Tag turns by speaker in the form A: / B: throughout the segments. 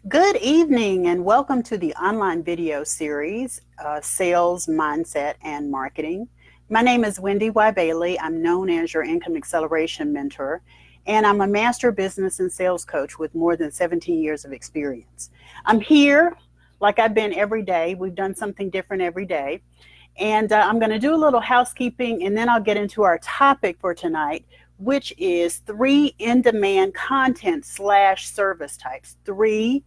A: Good evening and welcome to the online video series, Sales, Mindset, and Marketing. My name is Wendy Y. Bailey. I'm known as your Income Acceleration Mentor, and I'm a Master Business and Sales Coach with more than 17 years of experience. I'm here like I've been every day. We've done something different every day. And I'm going to do a little housekeeping, and then I'll get into our topic for tonight, which is 3 in-demand content/service types. 3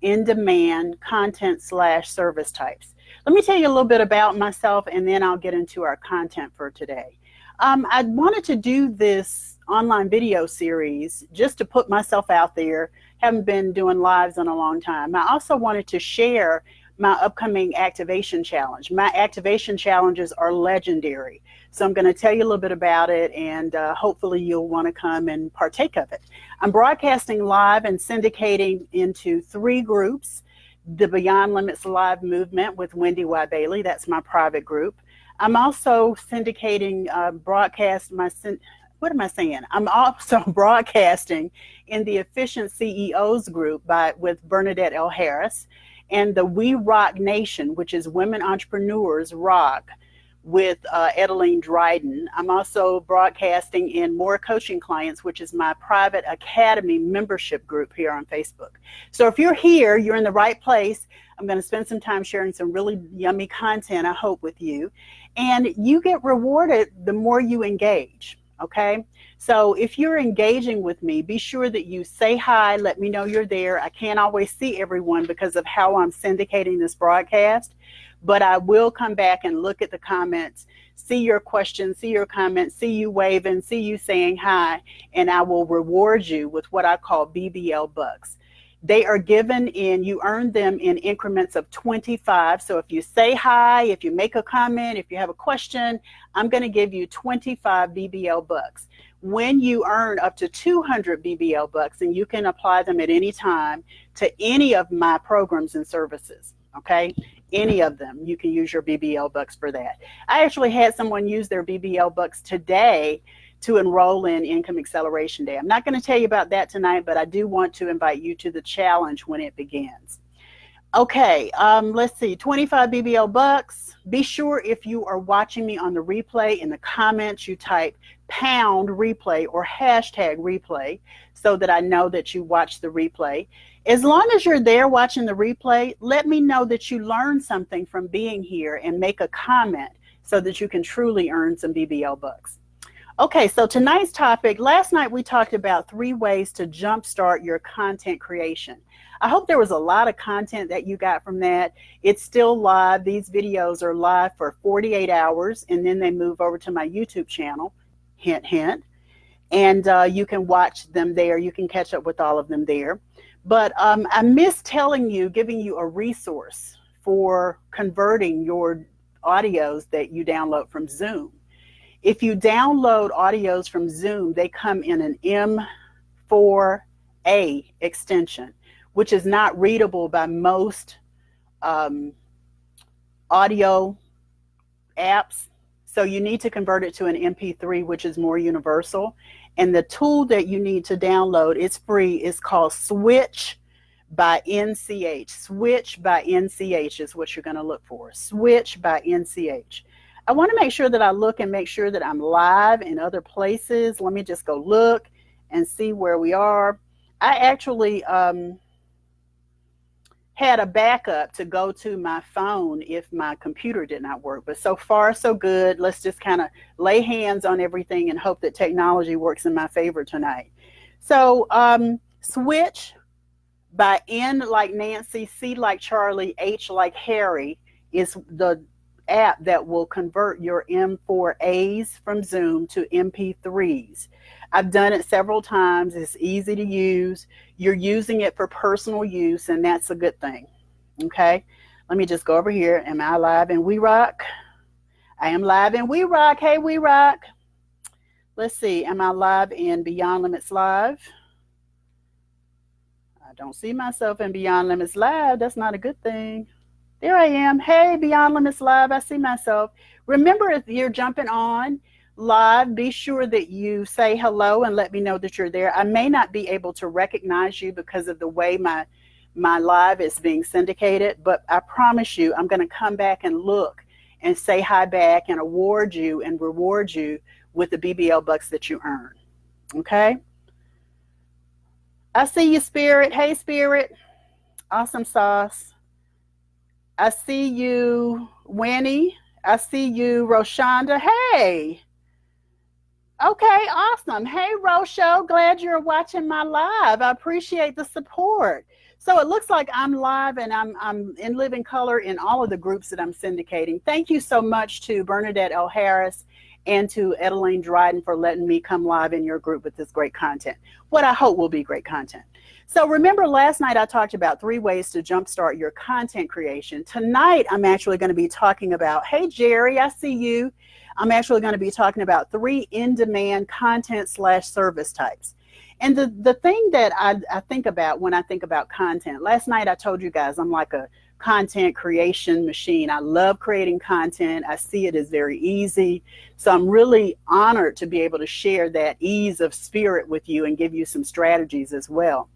A: in-demand content/service types. Let me tell you a little bit about myself, and then I'll get into our content for today. I wanted to do this online video series just to put myself out there. Haven't been doing lives in a long time. I also wanted to share my upcoming activation challenge. My activation challenges are legendary. So I'm going to tell you a little bit about it, and hopefully you'll want to come and partake of it. I'm broadcasting live and syndicating into 3 groups. The Beyond Limits Live Movement with Wendy Y. Bailey, that's my private group. I'm also syndicating, I'm also broadcasting in the Efficient CEOs group with Bernadette L. Harris, and the We Rock Nation, which is Women Entrepreneurs Rock, with Edeline Dryden. I'm also broadcasting in More Coaching Clients, which is my private academy membership group here on Facebook. So if you're here, you're in the right place. I'm going to spend some time sharing some really yummy content, I hope, with you. And you get rewarded the more you engage, okay? So if you're engaging with me, be sure that you say hi, let me know you're there. I can't always see everyone because of how I'm syndicating this broadcast, but I will come back and look at the comments, see your questions, see your comments, see you waving, see you saying hi, and I will reward you with what I call BBL bucks. They are given you earn them in increments of 25. So if you say hi, if you make a comment, if you have a question, I'm going to give you 25 BBL bucks. When you earn up to 200 BBL bucks, and you can apply them at any time to any of my programs and services, okay? Any of them, you can use your BBL bucks for that. I actually had someone use their BBL bucks today to enroll in Income Acceleration Day. I'm not going to tell you about that tonight, but I do want to invite you to the challenge when it begins. Okay, let's see, 25 BBL bucks. Be sure if you are watching me on the replay, in the comments you type pound replay or hashtag replay so that I know that you watched the replay. As long as you're there watching the replay, let me know that you learned something from being here and make a comment so that you can truly earn some BBL bucks. Okay, so tonight's topic, last night we talked about 3 ways to jumpstart your content creation. I hope there was a lot of content that you got from that. It's still live. These videos are live for 48 hours, and then they move over to my YouTube channel, hint, hint, and you can watch them there. You can catch up with all of them there. But I miss telling you, giving you a resource for converting your audios that you download from Zoom. If you download audios from Zoom, they come in an M4A extension, which is not readable by most audio apps. So you need to convert it to an MP3, which is more universal. And the tool that you need to download, it's free, it's called Switch by NCH. Switch by NCH is what you're going to look for. Switch by NCH. I want to make sure that I look and make sure that I'm live in other places. Let me just go look and see where we are. I actually had a backup to go to my phone if my computer did not work, but so far so good. Let's just kind of lay hands on everything and hope that technology works in my favor tonight. So Switch by N like Nancy, C like Charlie, H like Harry is the app that will convert your M4As from Zoom to MP3s. I've done it several times. It's easy to use. You're using it for personal use, and that's a good thing. Okay, let me just go over here. Am I live in We Rock? I am live in We Rock. Hey, We Rock. Let's see. Am I live in Beyond Limits Live? I don't see myself in Beyond Limits Live. That's not a good thing. There I am. Hey, Beyond Limits Live. I see myself. Remember, if you're jumping on live, be sure that you say hello and let me know that you're there. I may not be able to recognize you because of the way my my live is being syndicated, but I promise you, I'm going to come back and look and say hi back and award you and reward you with the BBL bucks that you earn. Okay? I see you, Spirit. Hey, Spirit. Awesome sauce. I see you, Winnie. I see you, Roshonda. Hey. Okay, awesome. Hey, Rosho, glad you're watching my live. I appreciate the support. So it looks like I'm live and I'm in living color in all of the groups that I'm syndicating. Thank you so much to Bernadette L. Harris and to Edeline Dryden for letting me come live in your group with this great content. What I hope will be great content. So remember last night I talked about 3 ways to jumpstart your content creation. Tonight I'm actually going to be talking about, hey Jerry, I see you. I'm actually going to be talking about 3 in-demand content/service types. And the thing that I think about when I think about content, last night I told you guys I'm like a content creation machine. I love creating content. I see it as very easy. So I'm really honored to be able to share that ease of spirit with you and give you some strategies as well.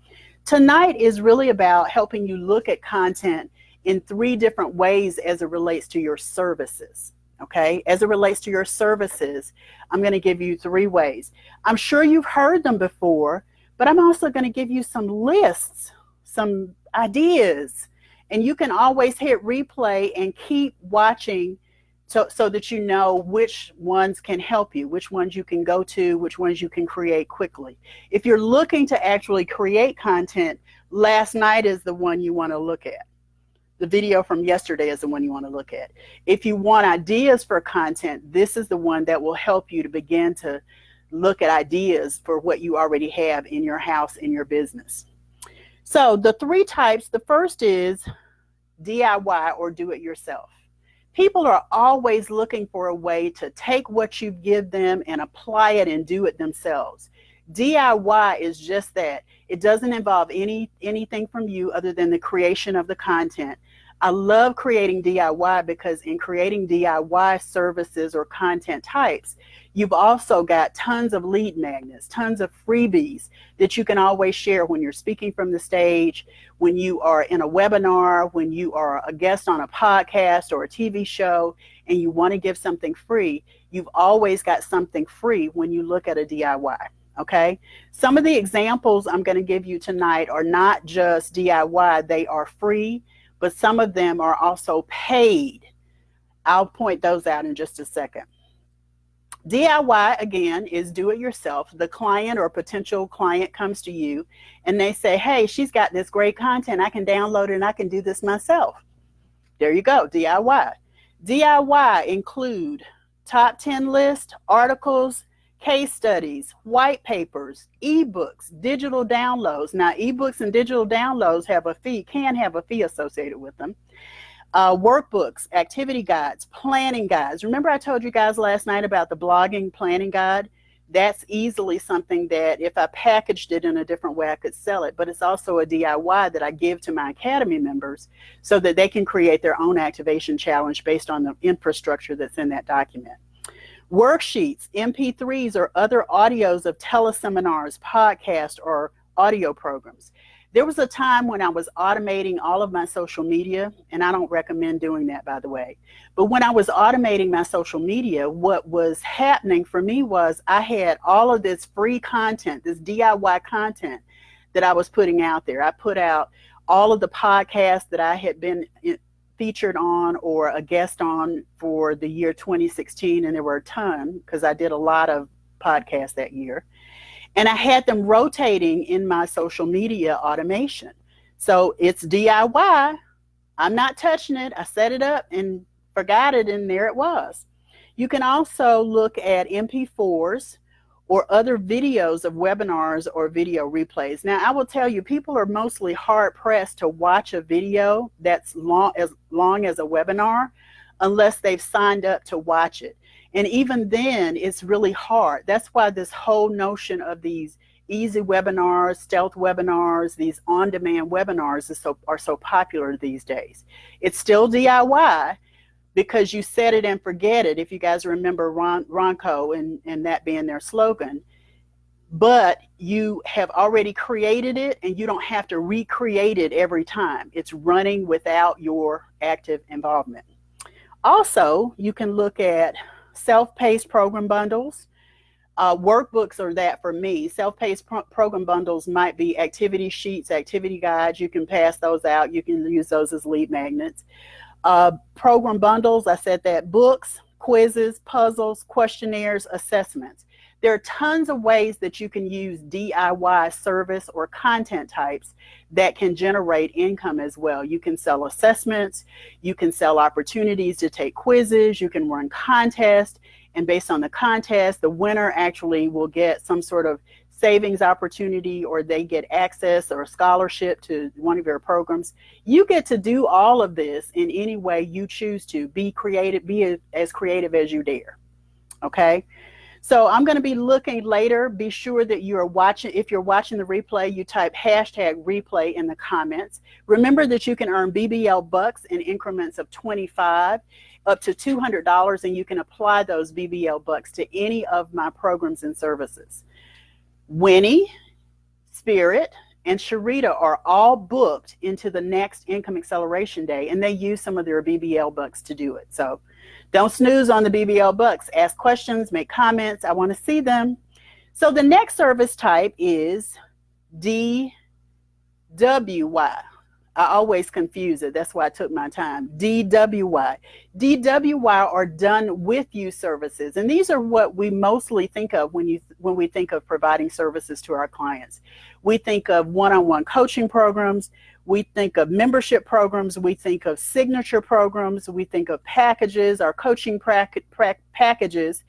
A: Tonight is really about helping you look at content in 3 different ways as it relates to your services. Okay, as it relates to your services, I'm going to give you 3 ways. I'm sure you've heard them before, but I'm also going to give you some lists, some ideas, and you can always hit replay and keep watching so that you know which ones can help you, which ones you can go to, which ones you can create quickly. If you're looking to actually create content, last night is the one you want to look at. The video from yesterday is the one you want to look at. If you want ideas for content, this is the one that will help you to begin to look at ideas for what you already have in your house, in your business. So the 3 types, the first is DIY or do it yourself. People are always looking for a way to take what you give them and apply it and do it themselves. DIY is just that. It doesn't involve anything from you other than the creation of the content. I love creating DIY because in creating DIY services or content types, you've also got tons of lead magnets, tons of freebies that you can always share when you're speaking from the stage, when you are in a webinar, when you are a guest on a podcast or a TV show, and you want to give something free. You've always got something free when you look at a DIY. Okay, some of the examples I'm going to give you tonight are not just DIY, they are free, but some of them are also paid. I'll point those out in just a second. DIY, again, is do it yourself. The client or potential client comes to you and they say, hey, she's got this great content. I can download it and I can do this myself. There you go, DIY. DIY include top 10 list, articles, case studies, white papers, ebooks, digital downloads. Now, ebooks and digital downloads have a fee, can have a fee associated with them. Workbooks, activity guides, planning guides. Remember I told you guys last night about the blogging planning guide? That's easily something that if I packaged it in a different way, I could sell it. But it's also a DIY that I give to my Academy members so that they can create their own activation challenge based on the infrastructure that's in that document. Worksheets, MP3s, or other audios of teleseminars, podcasts, or audio programs. There was a time when I was automating all of my social media, and I don't recommend doing that, by the way. But when I was automating my social media, what was happening for me was I had all of this free content, this DIY content that I was putting out there. I put out all of the podcasts that I had been featured on or a guest on for the year 2016, and there were a ton because I did a lot of podcasts that year. And I had them rotating in my social media automation. So it's DIY. I'm not touching it. I set it up and forgot it, and there it was. You can also look at MP4s or other videos of webinars or video replays. Now, I will tell you, people are mostly hard-pressed to watch a video that's long as a webinar unless they've signed up to watch it. And even then, it's really hard. That's why this whole notion of these easy webinars, stealth webinars, these on-demand webinars are so popular these days. It's still DIY because you set it and forget it. If you guys remember Ronco and that being their slogan, but you have already created it and you don't have to recreate it every time. It's running without your active involvement. Also, you can look at self-paced program bundles. Workbooks are that for me. Self-paced program bundles might be activity sheets, activity guides. You can pass those out. You can use those as lead magnets. Program bundles, I said that, books, quizzes, puzzles, questionnaires, assessments. There are tons of ways that you can use DIY service or content types that can generate income as well. You can sell assessments, you can sell opportunities to take quizzes, you can run contests, and based on the contest, the winner actually will get some sort of savings opportunity, or they get access or a scholarship to one of your programs. You get to do all of this in any way you choose to. Be creative, be as creative as you dare. Okay? So I'm going to be looking later. Be sure that you are watching. If you're watching the replay, you type #replay in the comments. Remember that you can earn BBL bucks in increments of 25 up to $200, and you can apply those BBL bucks to any of my programs and services. Winnie, Spirit, and Sharita are all booked into the next Income Acceleration Day, and they use some of their BBL bucks to do it. So don't snooze on the BBL bucks. Ask questions, make comments. I want to see them. So the next service type is DWY. I always confuse it. That's why I took my time. DWY. DWY are done with you services. And these are what we mostly think of when we think of providing services to our clients. We think of one-on-one coaching programs. We think of membership programs. We think of signature programs. We think of packages, our coaching packages,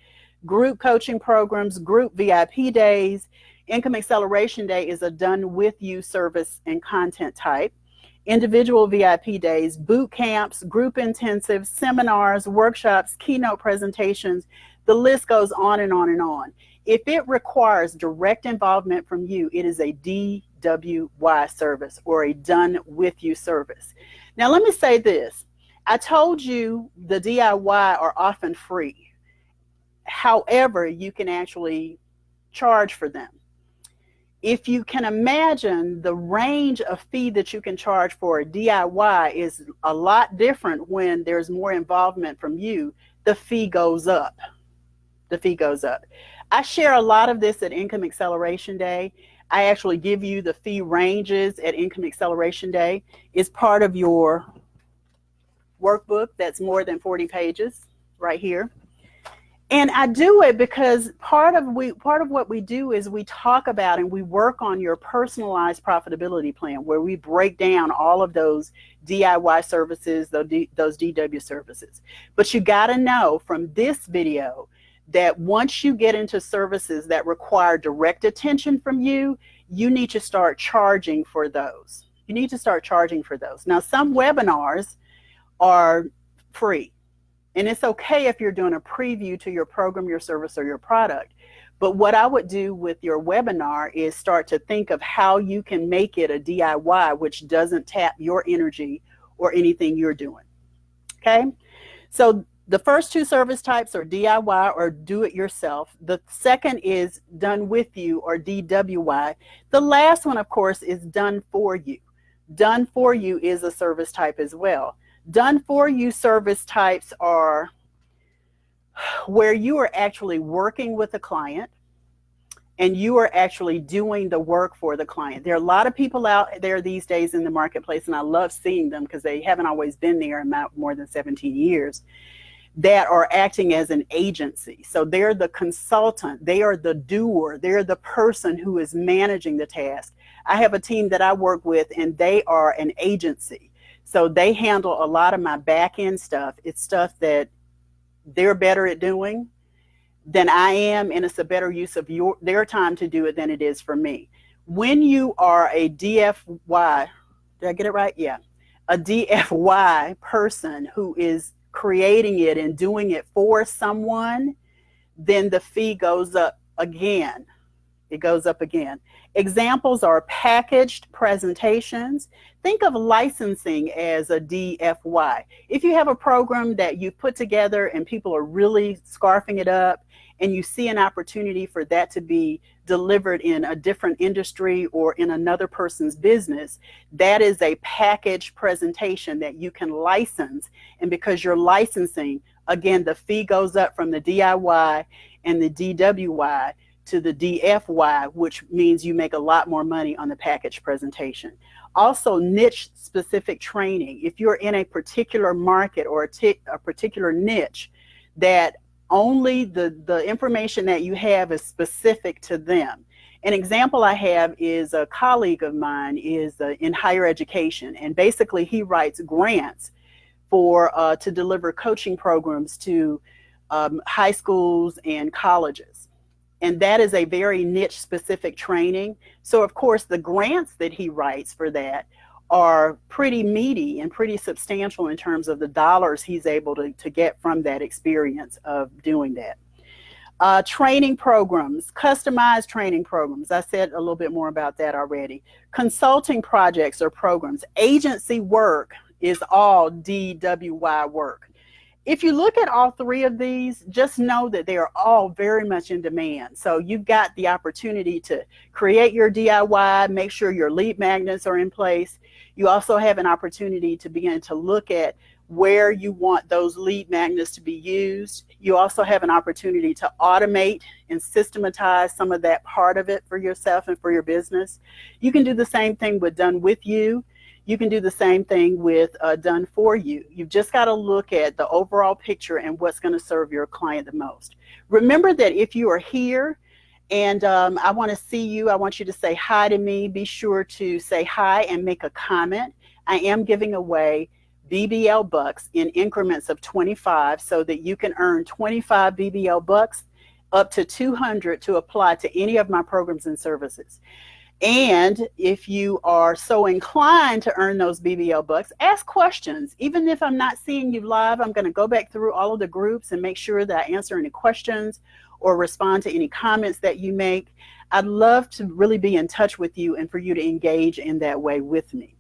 A: group coaching programs, group VIP days. Income Acceleration Day is a done with you service and content type. Individual VIP days, boot camps, group intensives, seminars, workshops, keynote presentations. The list goes on and on and on. If it requires direct involvement from you, it is a DWY service, or a done with you service. Now let me say this. I told you the DIY are often free. However, you can actually charge for them. If you can imagine, the range of fee that you can charge for a DIY is a lot different when there's more involvement from you. The fee goes up. The fee goes up. I share a lot of this at Income Acceleration Day. I actually give you the fee ranges at Income Acceleration Day. It's part of your workbook that's more than 40 pages right here. And I do it because part of what we do is we talk about and we work on your personalized profitability plan, where we break down all of those DIY services, those DW services. But you got to know from this video that once you get into services that require direct attention from you, you need to start charging for those. You need to start charging for those. Now, some webinars are free. And it's okay if you're doing a preview to your program, your service, or your product. But what I would do with your webinar is start to think of how you can make it a DIY, which doesn't tap your energy or anything you're doing. Okay? So the first two service types are DIY, or do it yourself. The second is done with you, or DWY. The last one, of course, is done for you. Done for you is a service type as well. Done for you service types are where you are actually working with a client and you are actually doing the work for the client. There are a lot of people out there these days in the marketplace, and I love seeing them because they haven't always been there in more than 17 years, that are acting as an agency. So they're the consultant, they are the doer, they're the person who is managing the task. I have a team that I work with, and they are an agency. So they handle a lot of my back end stuff. It's stuff that they're better at doing than I am, and it's a better use of their time to do it than it is for me. When you are a DFY, did I get it right? Yeah. A DFY person who is creating it and doing it for someone, then the fee goes up again. It goes up again. Examples are packaged presentations. Think of licensing as a DFY. If you have a program that you put together and people are really scarfing it up and you see an opportunity for that to be delivered in a different industry or in another person's business, that is a package presentation that you can license. And because you're licensing, again, the fee goes up from the DIY and the DWY to the DFY, which means you make a lot more money on the package presentation. Also, niche specific training. If you're in a particular market or a particular niche that only the information that you have is specific to them. An example I have is a colleague of mine is in higher education, and basically he writes grants for to deliver coaching programs to high schools and colleges. And that is a very niche specific training. So of course the grants that he writes for that are pretty meaty and pretty substantial in terms of the dollars he's able to get from that experience of doing that. Training programs, customized training programs. I said a little bit more about that already. Consulting projects or programs. Agency work is all DWY work. If you look at all three of these, just know that they are all very much in demand. So you've got the opportunity to create your DIY, make sure your lead magnets are in place. You also have an opportunity to begin to look at where you want those lead magnets to be used. You also have an opportunity to automate and systematize some of that part of it for yourself and for your business. You can do the same thing with Done With You. You can do the same thing with Done For You. You've just got to look at the overall picture and what's going to serve your client the most. Remember that if you are here and I want to see you, I want you to say hi to me. Be sure to say hi and make a comment. I am giving away BBL bucks in increments of 25 so that you can earn 25 BBL bucks up to 200 to apply to any of my programs and services. And if you are so inclined to earn those BBL bucks, ask questions. Even if I'm not seeing you live, I'm going to go back through all of the groups and make sure that I answer any questions or respond to any comments that you make. I'd love to really be in touch with you and for you to engage in that way with me.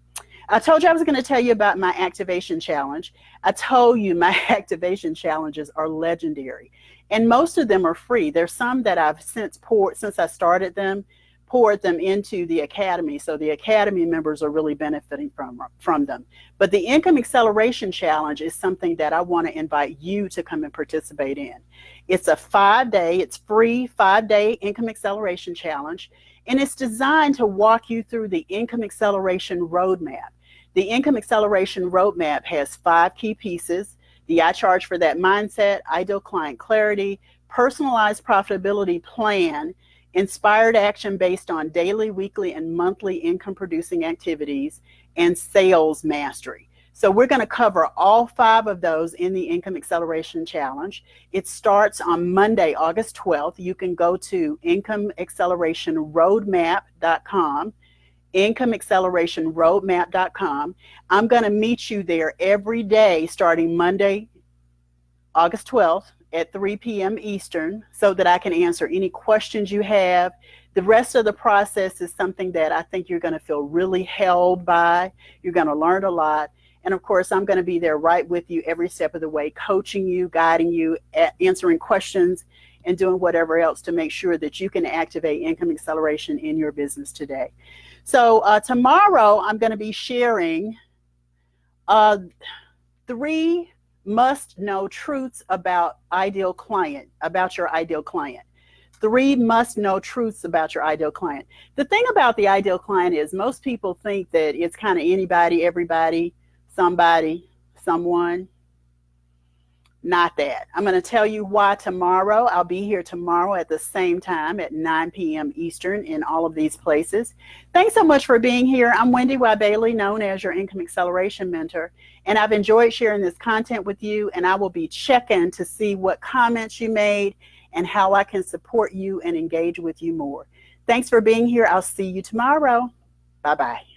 A: I told you I was going to tell you about my activation challenge. I told you my activation challenges are legendary, and most of them are free. There's some that I've since I started them, poured them into the academy, so the academy members are really benefiting from them. But the Income Acceleration Challenge is something that I want to invite you to come and participate in. It's a 5-day, it's free 5-day Income Acceleration Challenge, and it's designed to walk you through the Income Acceleration Roadmap. The Income Acceleration Roadmap has 5 key pieces: the I charge for that mindset, ideal client clarity, personalized profitability plan, inspired action based on daily, weekly, and monthly income producing activities, and sales mastery. So we're going to cover all 5 of those in the Income Acceleration Challenge. It starts on Monday, August 12th. You can go to incomeaccelerationroadmap.com, incomeaccelerationroadmap.com. I'm going to meet you there every day starting Monday, August 12th at 3 p.m. Eastern, so that I can answer any questions you have. The rest of the process is something that I think you're going to feel really held by. You're going to learn a lot. And of course, I'm going to be there right with you every step of the way, coaching you, guiding you, answering questions, and doing whatever else to make sure that you can activate income acceleration in your business today. So tomorrow, I'm going to be sharing 3 must-know truths about your ideal client. 3 must-know truths about your ideal client. The thing about the ideal client is most people think that it's kind of anybody, everybody, somebody, someone. Not that. I'm going to tell you why tomorrow. I'll be here tomorrow at the same time at 9 p.m. Eastern in all of these places. Thanks so much for being here. I'm Wendy Y. Bailey, known as your Income Acceleration Mentor, and I've enjoyed sharing this content with you, and I will be checking to see what comments you made and how I can support you and engage with you more. Thanks for being here. I'll see you tomorrow. Bye-bye.